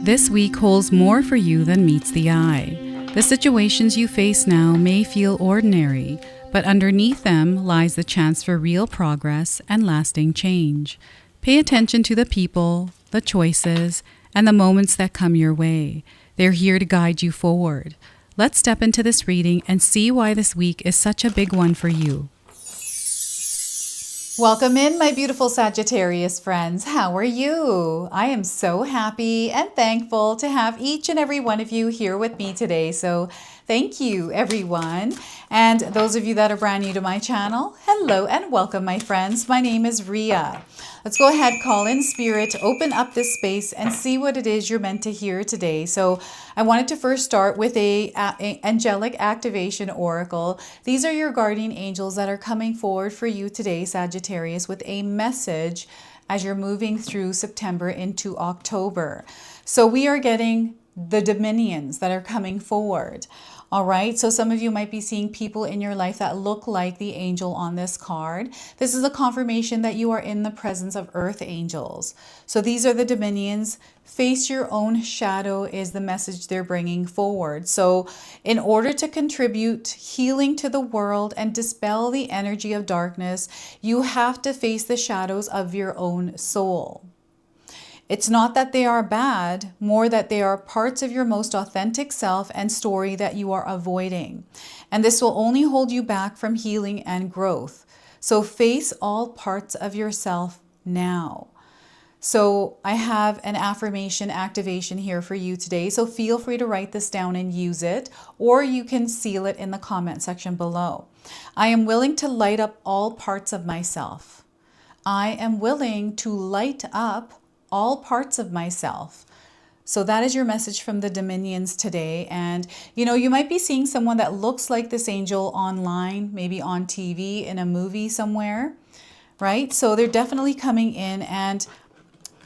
This week holds more for you than meets the eye. The situations you face now may feel ordinary, but underneath them lies the chance for real progress and lasting change. Pay attention to the people, the choices, and the moments that come your way. They're here to guide you forward. Let's step into this reading and see why this week is such a big one for you. Welcome in, my beautiful Sagittarius friends. How are you? I am so happy and thankful to have each and every one of you here with me today. So thank you, everyone. And those of you that are brand new to my channel, hello and welcome, my friends. My name is Ria. Let's go ahead, call in spirit, open up this space and see what it is you're meant to hear today. So I wanted to first start with a angelic activation oracle. These are your guardian angels that are coming forward for you today, Sagittarius, with a message as you're moving through September into October. So we are getting the dominions that are coming forward. All right, so some of you might be seeing people in your life that look like the angel on this card. This is a confirmation that you are in the presence of earth angels. So these are the dominions. Face your own shadow is the message they're bringing forward. So in order to contribute healing to the world and dispel the energy of darkness, you have to face the shadows of your own soul. It's not that they are bad, more that they are parts of your most authentic self and story that you are avoiding. And this will only hold you back from healing and growth. So face all parts of yourself now. So I have an affirmation activation here for you today. So feel free to write this down and use it, or you can seal it in the comment section below. I am willing to light up all parts of myself. I am willing to light up all parts of myself. So that is your message from the dominions today. And you might be seeing someone that looks like this angel online, maybe on TV, in a movie somewhere, right? So they're definitely coming in, and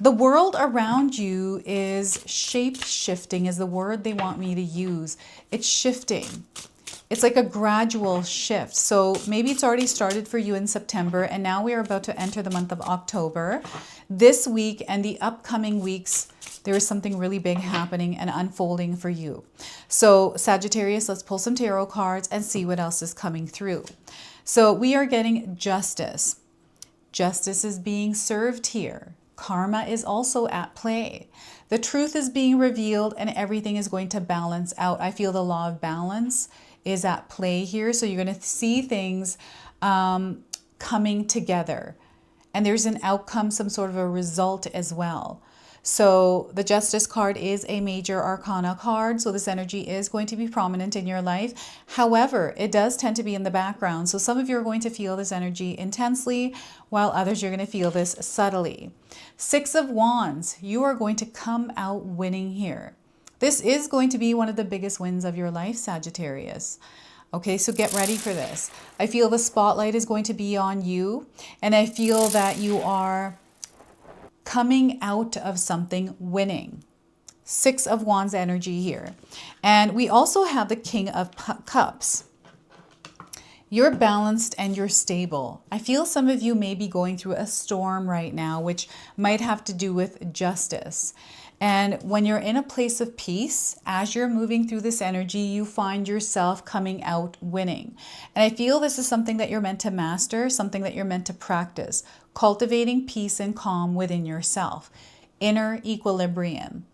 the world around you is shape-shifting is the word they want me to use. It's shifting. It's like a gradual shift. So maybe it's already started for you in September, and now we are about to enter the month of October. This week and the upcoming weeks, there is something really big happening and unfolding for you. So Sagittarius, let's pull some tarot cards and see what else is coming through. So we are getting justice. Justice is being served here. Karma is also at play. The truth is being revealed and everything is going to balance out. I feel the law of balance is at play here. So you're going to see things coming together. And there's an outcome, some sort of a result as well. So the Justice card is a major arcana card. So this energy is going to be prominent in your life. However, it does tend to be in the background. So some of you are going to feel this energy intensely, while others you're going to feel this subtly. Six of Wands, you are going to come out winning here. This is going to be one of the biggest wins of your life, Sagittarius. Okay, so get ready for this. I feel the spotlight is going to be on you, and I feel that you are coming out of something winning. Six of Wands energy here. And we also have the King of Cups. You're balanced and you're stable. I feel some of you may be going through a storm right now, which might have to do with justice. And when you're in a place of peace, as you're moving through this energy, you find yourself coming out winning. And I feel this is something that you're meant to master, something that you're meant to practice, cultivating peace and calm within yourself, inner equilibrium,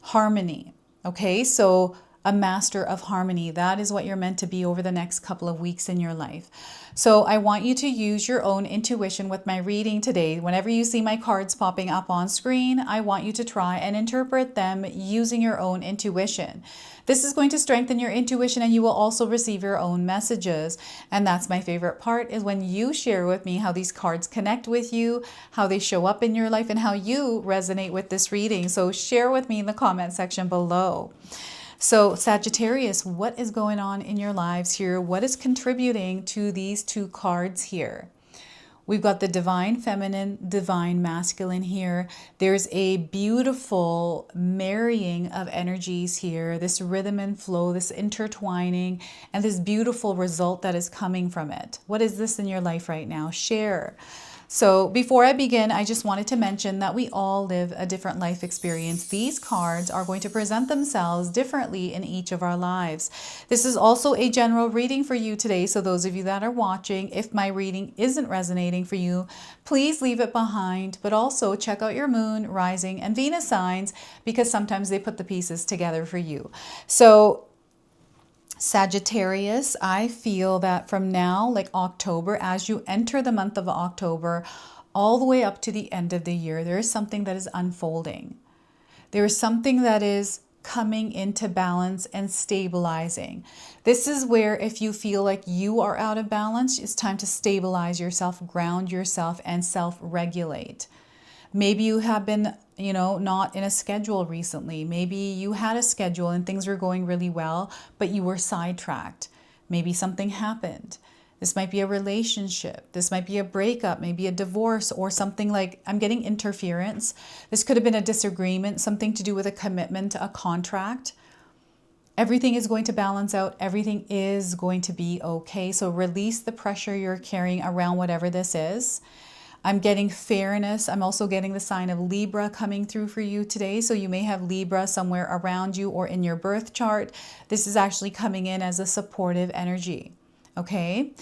harmony. Okay, so a master of harmony. That is what you're meant to be over the next couple of weeks in your life. So I want you to use your own intuition with my reading today. Whenever you see my cards popping up on screen, I want you to try and interpret them using your own intuition. This is going to strengthen your intuition, and you will also receive your own messages. And that's my favorite part, is when you share with me how these cards connect with you, how they show up in your life, and how you resonate with this reading. So share with me in the comment section below. So Sagittarius, what is going on in your lives here? What is contributing to these two cards here? We've got the divine feminine, divine masculine here. There's a beautiful marrying of energies here, this rhythm and flow, this intertwining, and this beautiful result that is coming from it. What is this in your life right now? Share. So before I begin, I just wanted to mention that we all live a different life experience. These cards are going to present themselves differently in each of our lives. This is also a general reading for you today. So those of you that are watching, if my reading isn't resonating for you, please leave it behind, but also check out your moon, rising, and Venus signs, because sometimes they put the pieces together for you. So Sagittarius, I feel that from now, like October, as you enter the month of October, all the way up to the end of the year, there is something that is unfolding. There is something that is coming into balance and stabilizing. This is where if you feel like you are out of balance, it's time to stabilize yourself, ground yourself, and self-regulate. Maybe you have been, not in a schedule recently. Maybe you had a schedule and things were going really well, but you were sidetracked. Maybe something happened. This might be a relationship. This might be a breakup, maybe a divorce, or something like, I'm getting interference. This could have been a disagreement, something to do with a commitment, a contract. Everything is going to balance out. Everything is going to be okay. So release the pressure you're carrying around whatever this is. I'm getting fairness. I'm also getting the sign of Libra coming through for you today. So you may have Libra somewhere around you or in your birth chart. This is actually coming in as a supportive energy. Okay.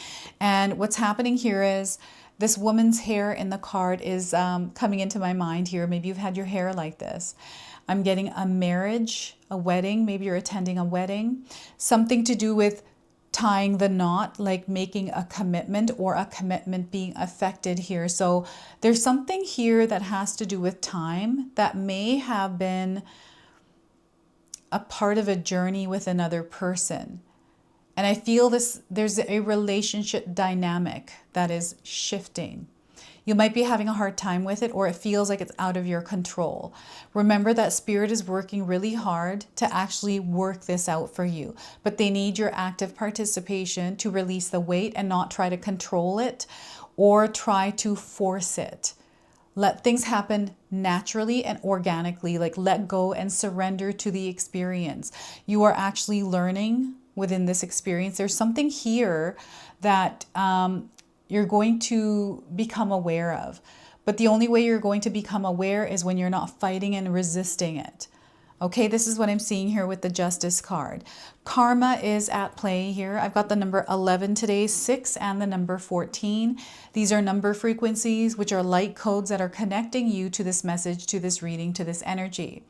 And what's happening here is this woman's hair in the card is coming into my mind here. Maybe you've had your hair like this. I'm getting a marriage, a wedding. Maybe you're attending a wedding. Something to do with tying the knot, like making a commitment or a commitment being affected here. So there's something here that has to do with time that may have been a part of a journey with another person. And I feel there's a relationship dynamic that is shifting. You might be having a hard time with it, or it feels like it's out of your control. Remember that Spirit is working really hard to actually work this out for you, but they need your active participation to release the weight and not try to control it or try to force it. Let things happen naturally and organically, like let go and surrender to the experience. You are actually learning within this experience. There's something here that you're going to become aware of. But the only way you're going to become aware is when you're not fighting and resisting it. Okay, this is what I'm seeing here with the Justice card. Karma is at play here. I've got the number 11 today, 6, and the number 14. These are number frequencies, which are light codes that are connecting you to this message, to this reading, to this energy.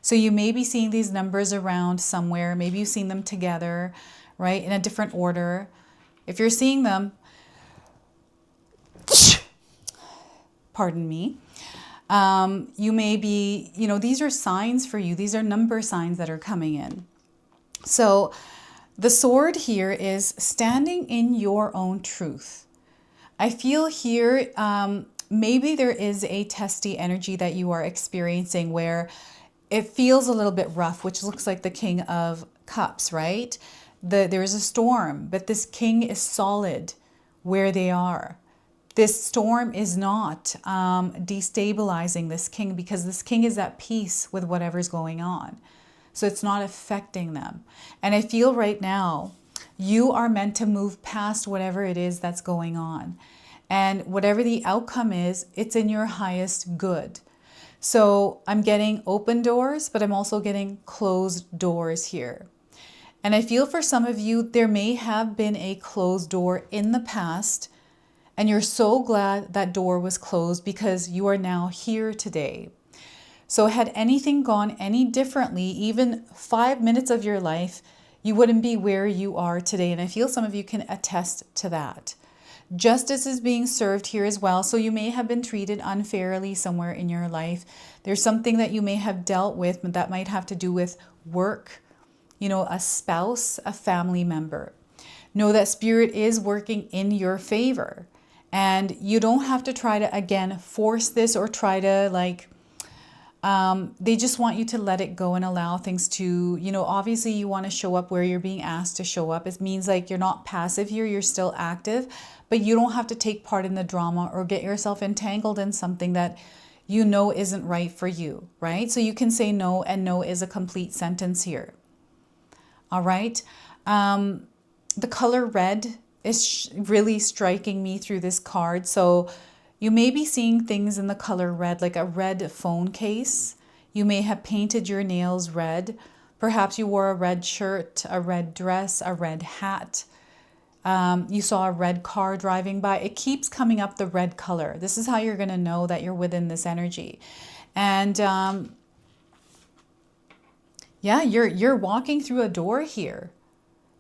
So you may be seeing these numbers around somewhere. Maybe you've seen them together, right, in a different order. If you're seeing them, pardon me, you may be, these are signs for you. These are number signs that are coming in. So the sword here is standing in your own truth. I feel here, maybe there is a testy energy that you are experiencing where it feels a little bit rough, which looks like the King of Cups, right? There is a storm, but this king is solid where they are. This storm is not destabilizing this king, because this king is at peace with whatever's going on. So it's not affecting them. And I feel right now, you are meant to move past whatever it is that's going on. And whatever the outcome is, it's in your highest good. So I'm getting open doors, but I'm also getting closed doors here. And I feel for some of you, there may have been a closed door in the past, and you're so glad that door was closed because you are now here today. So had anything gone any differently, even 5 minutes of your life, you wouldn't be where you are today. And I feel some of you can attest to that. Justice is being served here as well. So you may have been treated unfairly somewhere in your life. There's something that you may have dealt with that might have to do with work, a spouse, a family member. Know that Spirit is working in your favor. And you don't have to try to, again, force this or try to they just want you to let it go and allow things to, obviously you want to show up where you're being asked to show up. It means like you're not passive here, you're still active, but you don't have to take part in the drama or get yourself entangled in something that isn't right for you, right? So you can say no, and no is a complete sentence here. All right. The color red is really striking me through this card. So, You may be seeing things in the color red, like a red phone case. You may have painted your nails red. Perhaps you wore a red shirt, a red dress, a red hat. You saw a red car driving by. It keeps coming up, the red color. This is how you're going to know that you're within this energy. And yeah, you're walking through a door here.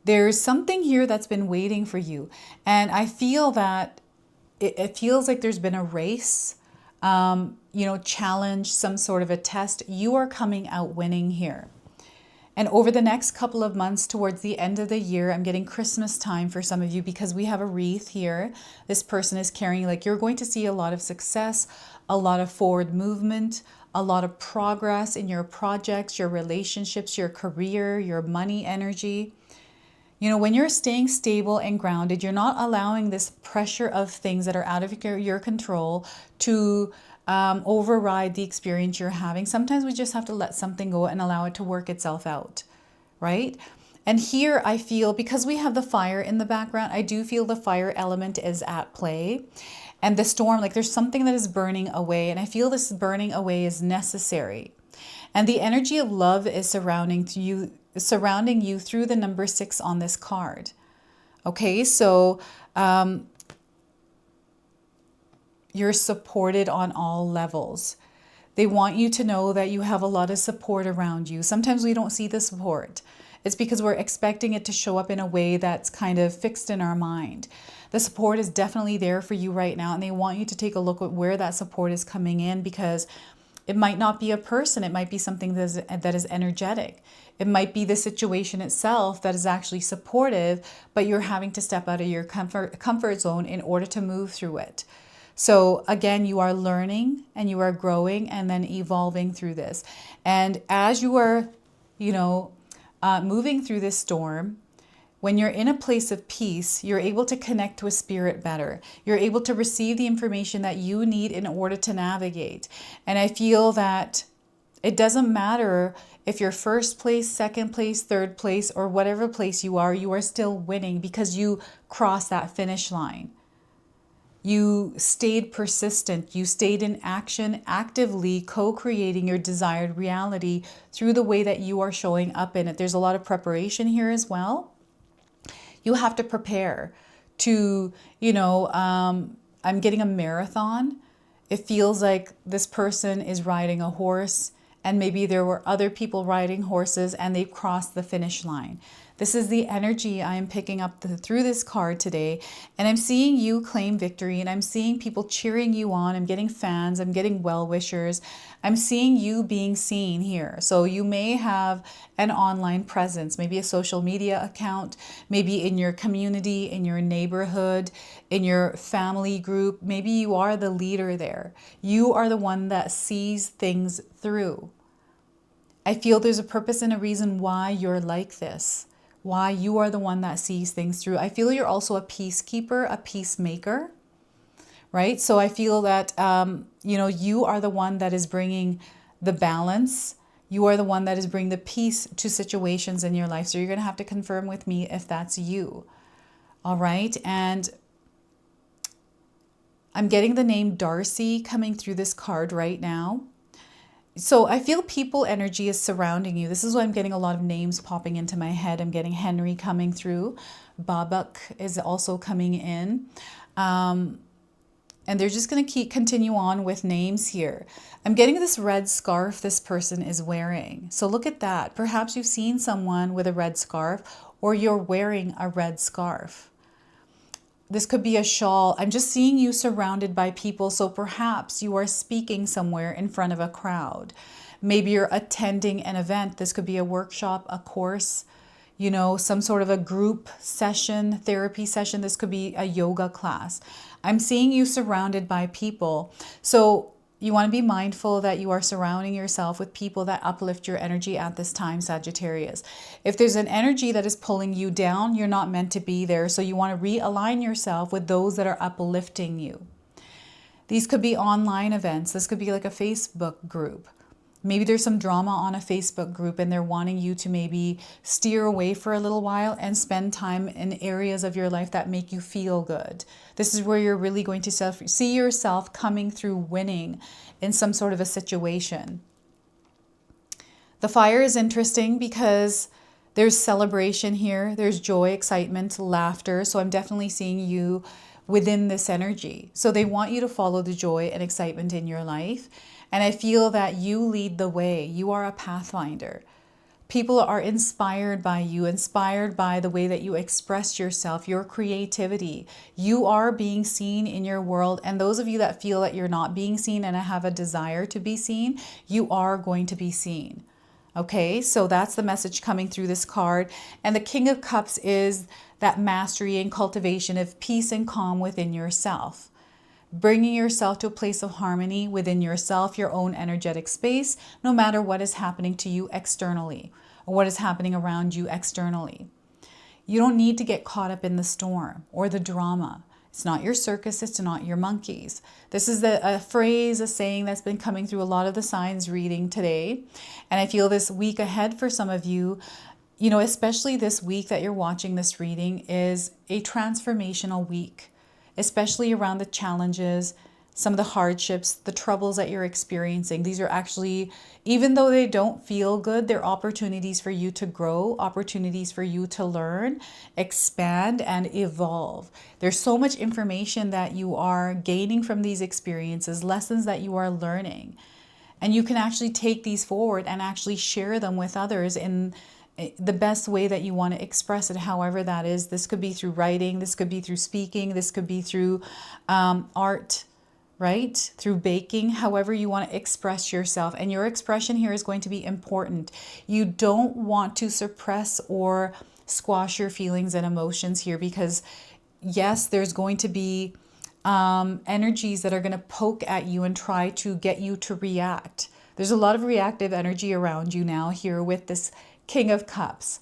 There's something here that's been waiting for you. And I feel that it feels like there's been a race, challenge, some sort of a test. You are coming out winning here. And over the next couple of months towards the end of the year, I'm getting Christmas time for some of you because we have a wreath here. This person is carrying, like, you're going to see a lot of success, a lot of forward movement, a lot of progress in your projects, your relationships, your career, your money energy. You know, when you're staying stable and grounded, you're not allowing this pressure of things that are out of your control to override the experience you're having. Sometimes we just have to let something go and allow it to work itself out, right? And here I feel, because we have the fire in the background, I do feel the fire element is at play. And the storm, like there's something that is burning away. And I feel this burning away is necessary. And the energy of love is surrounding you through the number 6 on this card. Okay, so you're supported on all levels. They want you to know that you have a lot of support around you. Sometimes we don't see the support. It's because we're expecting it to show up in a way that's kind of fixed in our mind. The support is definitely there for you right now, and they want you to take a look at where that support is coming in, because it might not be a person. It might be something that is energetic. It might be the situation itself that is actually supportive, but you're having to step out of your comfort zone in order to move through it. So again, you are learning and you are growing and then evolving through this. And as you are, moving through this storm, when you're in a place of peace, you're able to connect with spirit better. You're able to receive the information that you need in order to navigate. And I feel that it doesn't matter if you're first place, second place, third place, or whatever place you are still winning because you crossed that finish line. You stayed persistent. You stayed in action, actively co-creating your desired reality through the way that you are showing up in it. There's a lot of preparation here as well. You have to prepare to, I'm getting a marathon. It feels like this person is riding a horse, and maybe there were other people riding horses and they've crossed the finish line. This is the energy I am picking up through this card today. And I'm seeing you claim victory, and I'm seeing people cheering you on. I'm getting fans. I'm getting well-wishers. I'm seeing you being seen here. So you may have an online presence, maybe a social media account, maybe in your community, in your neighborhood, in your family group. Maybe you are the leader there. You are the one that sees things through. I feel there's a purpose and a reason why you're like this. Why you are the one that sees things through. I feel you're also a peacekeeper, a peacemaker, right? So I feel that, you are the one that is bringing the balance. You are the one that is bringing the peace to situations in your life. So you're going to have to confirm with me if that's you. All right. And I'm getting the name Darcy coming through this card right now. So I feel people energy is surrounding you. This is why I'm getting a lot of names popping into my head. I'm getting Henry coming through. Babak is also coming in. And they're just going to continue on with names here. I'm getting this red scarf this person is wearing. So look at that. Perhaps you've seen someone with a red scarf, or you're wearing a red scarf. This could be a shawl. I'm just seeing you surrounded by people. So perhaps you are speaking somewhere in front of a crowd. Maybe you're attending an event. This could be a workshop, a course, some sort of a group session, therapy session. This could be a yoga class. I'm seeing you surrounded by people. So you want to be mindful that you are surrounding yourself with people that uplift your energy at this time, Sagittarius. If there's an energy that is pulling you down, you're not meant to be there. So you want to realign yourself with those that are uplifting you. These could be online events. This could be like a Facebook group. Maybe there's some drama on a Facebook group and they're wanting you to maybe steer away for a little while and spend time in areas of your life that make you feel good. This is where you're really going to see yourself coming through winning in some sort of a situation. The fire is interesting because there's celebration here. There's joy, excitement, laughter. So I'm definitely seeing you within this energy. So they want you to follow the joy and excitement in your life. And I feel that you lead the way. You are a pathfinder. People are inspired by you, inspired by the way that you express yourself, your creativity. You are being seen in your world. And those of you that feel that you're not being seen and have a desire to be seen, you are going to be seen. Okay, so that's the message coming through this card. And the King of Cups is that mastery and cultivation of peace and calm within yourself. Bringing yourself to a place of harmony within yourself, your own energetic space, no matter what is happening to you externally or what is happening around you externally. You don't need to get caught up in the storm or the drama. It's not your circus, it's not your monkeys. This is a phrase, a saying that's been coming through a lot of the signs reading today. And I feel this week ahead for some of you, you know, especially this week that you're watching this reading, is a transformational week, especially around the challenges, some of the hardships, the troubles that you're experiencing. These are actually, even though they don't feel good, they're opportunities for you to grow, opportunities for you to learn, expand, and evolve. There's so much information that you are gaining from these experiences, lessons that you are learning. And you can actually take these forward and actually share them with others in the best way that you want to express it, however that is. This could be through writing, this could be through speaking, this could be through art, right? Through baking, however you want to express yourself. And your expression here is going to be important. You don't want to suppress or squash your feelings and emotions here, because yes, there's going to be energies that are going to poke at you and try to get you to react. There's a lot of reactive energy around you now here with this King of Cups.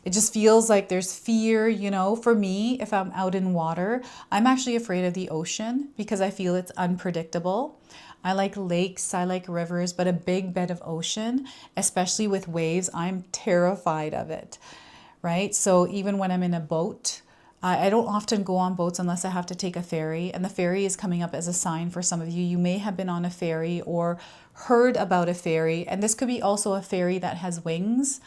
It just feels like there's fear, you know. For me, if I'm out in water, I'm actually afraid of the ocean because I feel it's unpredictable. I like lakes, I like rivers, but a big bed of ocean, especially with waves, I'm terrified of it, right? So even when I'm in a boat, I don't often go on boats unless I have to take a ferry, and the ferry is coming up as a sign for some of you. You may have been on a ferry or heard about a ferry, and this could be also a ferry that has wings,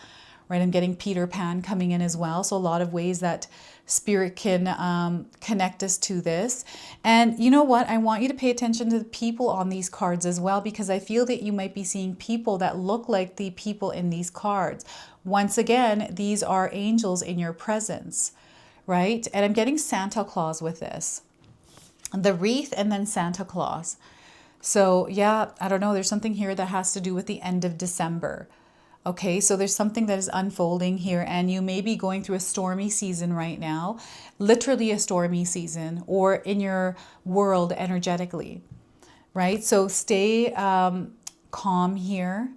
right? I'm getting Peter Pan coming in as well. So a lot of ways that Spirit can connect us to this. And you know what? I want you to pay attention to the people on these cards as well, because I feel that you might be seeing people that look like the people in these cards. Once again, these are angels in your presence, right? And I'm getting Santa Claus with this. The wreath and then Santa Claus. So yeah, I don't know. There's something here that has to do with the end of December. Okay, so there's something that is unfolding here, and you may be going through a stormy season right now, literally a stormy season, or in your world energetically, right? So stay calm here.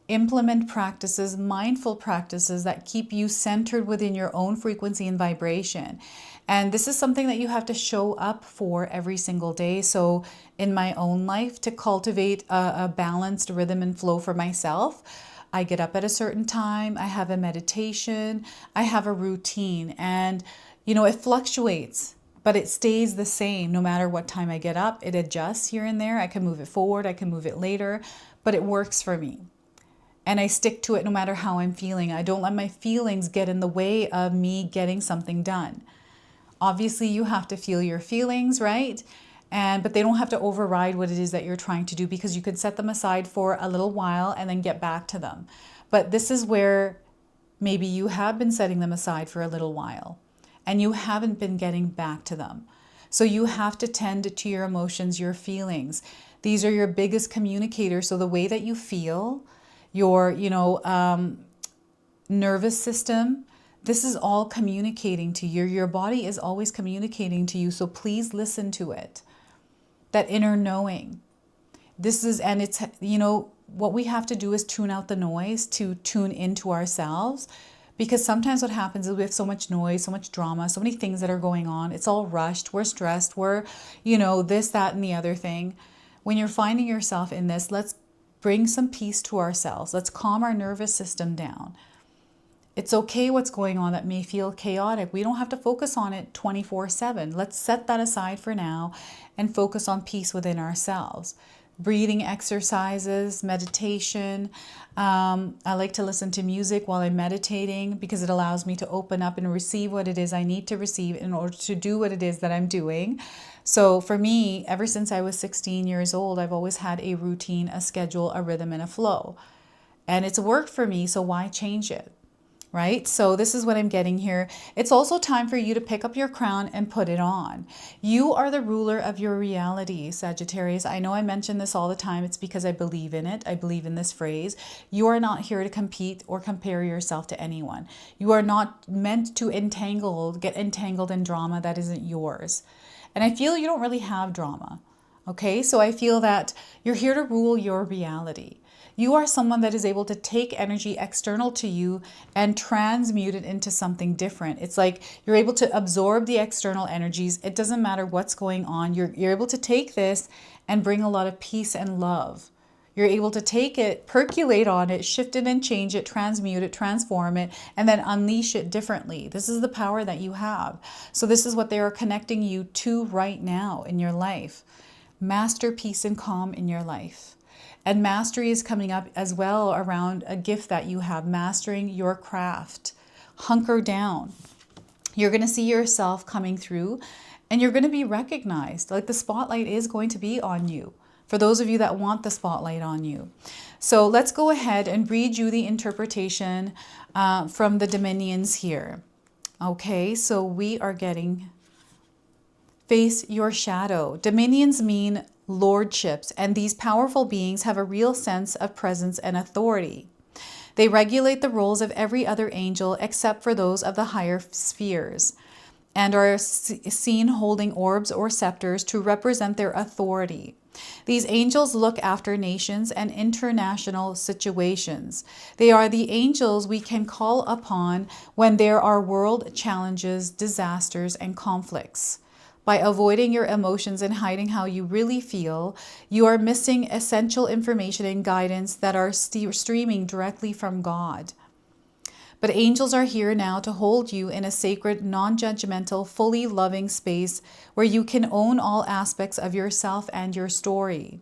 Implement practices, mindful practices that keep you centered within your own frequency and vibration. And this is something that you have to show up for every single day. So in my own life, to cultivate a balanced rhythm and flow for myself, I get up at a certain time, I have a meditation, I have a routine, and you know, it fluctuates, but it stays the same no matter what time I get up. It adjusts here and there. I can move it forward, I can move it later, but it works for me. And I stick to it no matter how I'm feeling. I don't let my feelings get in the way of me getting something done. Obviously, you have to feel your feelings, right? But they don't have to override what it is that you're trying to do, because you could set them aside for a little while and then get back to them. But this is where maybe you have been setting them aside for a little while and you haven't been getting back to them. So you have to tend to your emotions, your feelings. These are your biggest communicators. So the way that you feel, your, nervous system, this is all communicating to you. Your body is always communicating to you. So please listen to it. That inner knowing. It's, what we have to do is tune out the noise to tune into ourselves. Because sometimes what happens is we have so much noise, so much drama, so many things that are going on. It's all rushed. We're stressed. We're, this, that, and the other thing. When you're finding yourself in this, let's bring some peace to ourselves. Let's calm our nervous system down. It's okay what's going on that may feel chaotic. We don't have to focus on it 24/7. Let's set that aside for now and focus on peace within ourselves. Breathing exercises, meditation. I like to listen to music while I'm meditating because it allows me to open up and receive what it is I need to receive in order to do what it is that I'm doing. So for me, ever since I was 16 years old, I've always had a routine, a schedule, a rhythm, and a flow. And it's worked for me, so why change it? Right? So this is what I'm getting here. It's also time for you to pick up your crown and put it on. You are the ruler of your reality, Sagittarius. I know I mention this all the time. It's because I believe in it. I believe in this phrase. You are not here to compete or compare yourself to anyone. You are not meant to get entangled in drama that isn't yours. And I feel you don't really have drama. Okay? So I feel that you're here to rule your reality. You are someone that is able to take energy external to you and transmute it into something different. It's like you're able to absorb the external energies. It doesn't matter what's going on. You're able to take this and bring a lot of peace and love. You're able to take it, percolate on it, shift it and change it, transmute it, transform it, and then unleash it differently. This is the power that you have. So this is what they are connecting you to right now in your life. Master peace and calm in your life. And mastery is coming up as well around a gift that you have, mastering your craft. Hunker down. You're going to see yourself coming through and you're going to be recognized. Like the spotlight is going to be on you for those of you that want the spotlight on you. So let's go ahead and read you the interpretation from the dominions here. Okay, so we are getting face your shadow. Dominions mean lordships, and these powerful beings have a real sense of presence and authority. They regulate the roles of every other angel except for those of the higher spheres, and are seen holding orbs or scepters to represent their authority. These angels look after nations and international situations. They are the angels we can call upon when there are world challenges, disasters, and conflicts. By avoiding your emotions and hiding how you really feel, you are missing essential information and guidance that are streaming directly from God. But angels are here now to hold you in a sacred, non-judgmental, fully loving space where you can own all aspects of yourself and your story.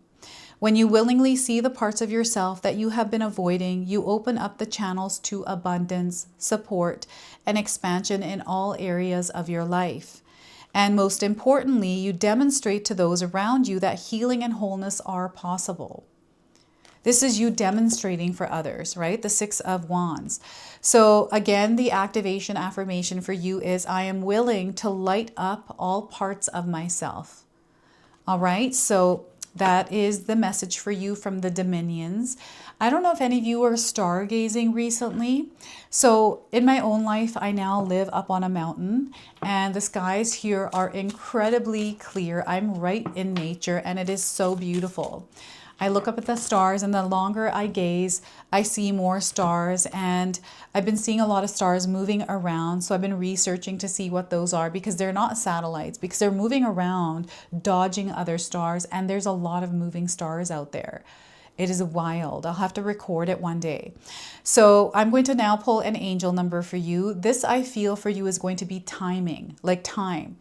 When you willingly see the parts of yourself that you have been avoiding, you open up the channels to abundance, support, and expansion in all areas of your life. And most importantly, you demonstrate to those around you that healing and wholeness are possible. This is you demonstrating for others, right? The Six of Wands. So again, the activation affirmation for you is, I am willing to light up all parts of myself. All right, so that is the message for you from the dominions. I don't know if any of you are stargazing recently. So in my own life, I now live up on a mountain and the skies here are incredibly clear. I'm right in nature and it is so beautiful. I look up at the stars and the longer I gaze, I see more stars, and I've been seeing a lot of stars moving around. So I've been researching to see what those are because they're not satellites, because they're moving around, dodging other stars, and there's a lot of moving stars out there. It is wild. I'll have to record it one day. So I'm going to now pull an angel number for you. This I feel for you is going to be timing, like time.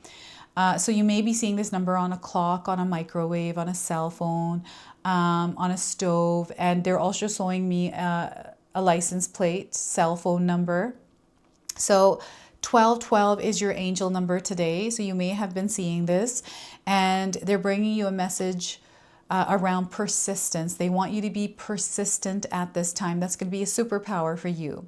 So you may be seeing this number on a clock, on a microwave, on a cell phone, on a stove, and they're also showing me a license plate, cell phone number. So 1212 is your angel number today. So you may have been seeing this, and they're bringing you a message around persistence. They want you to be persistent at this time. That's going to be a superpower for you.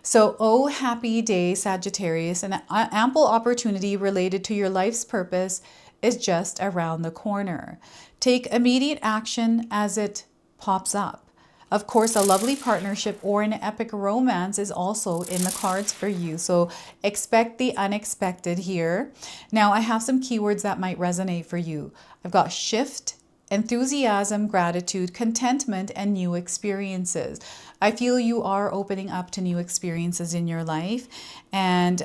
So, oh, happy day, Sagittarius. An ample opportunity related to your life's purpose is just around the corner. Take immediate action as it pops up. Of course, a lovely partnership or an epic romance is also in the cards for you. So expect the unexpected here. Now, I have some keywords that might resonate for you. I've got shift, enthusiasm, gratitude, contentment, and new experiences. I feel you are opening up to new experiences in your life. And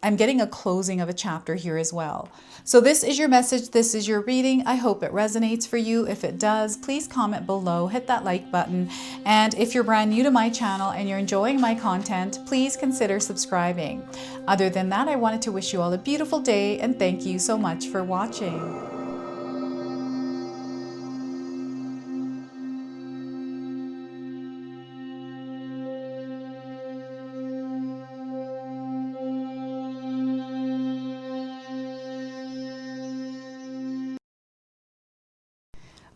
I'm getting a closing of a chapter here as well. So this is your message. This is your reading. I hope it resonates for you. If it does, please comment below, hit that like button. And if you're brand new to my channel and you're enjoying my content, please consider subscribing. Other than that, I wanted to wish you all a beautiful day and thank you so much for watching.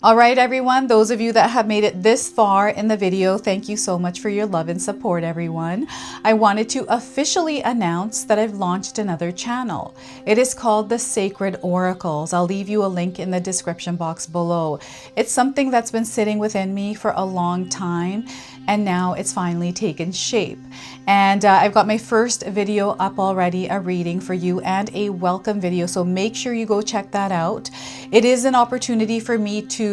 All right, everyone, those of you that have made it this far in the video, thank you so much for your love and support, everyone. I wanted to officially announce that I've launched another channel. It is called The Sacred Oracles. I'll leave you a link in the description box below. It's something that's been sitting within me for a long time, and now it's finally taken shape. And I've got my first video up already, a reading for you and a welcome video. So make sure you go check that out. It is an opportunity for me to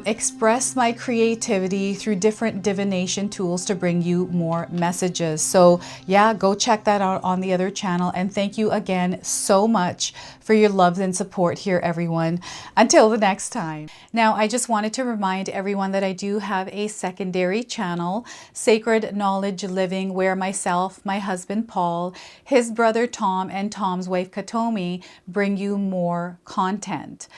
express my creativity through different divination tools to bring you more messages. So yeah, go check that out on the other channel. And thank you again so much for your love and support here, everyone. Until the next time. Now, I just wanted to remind everyone that I do have a secondary channel, Sacred Knowledge Living, where myself, my husband Paul, his brother Tom, and Tom's wife Katomi bring you more content.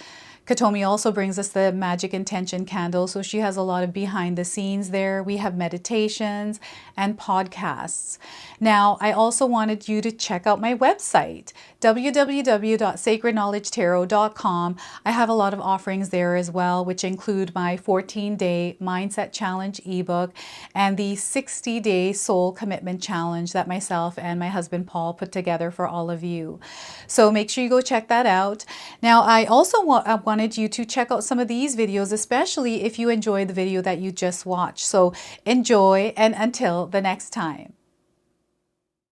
Katomi also brings us the Magic Intention candle, so she has a lot of behind the scenes there. We have meditations and podcasts. Now, I also wanted you to check out my website, www.sacredknowledgetarot.com. I have a lot of offerings there as well, which include my 14-day Mindset Challenge ebook and the 60-day Soul Commitment Challenge that myself and my husband Paul put together for all of you. So make sure you go check that out. Now, I also wanted you to check out some of these videos, especially if you enjoyed the video that you just watched. So enjoy, and until the next time.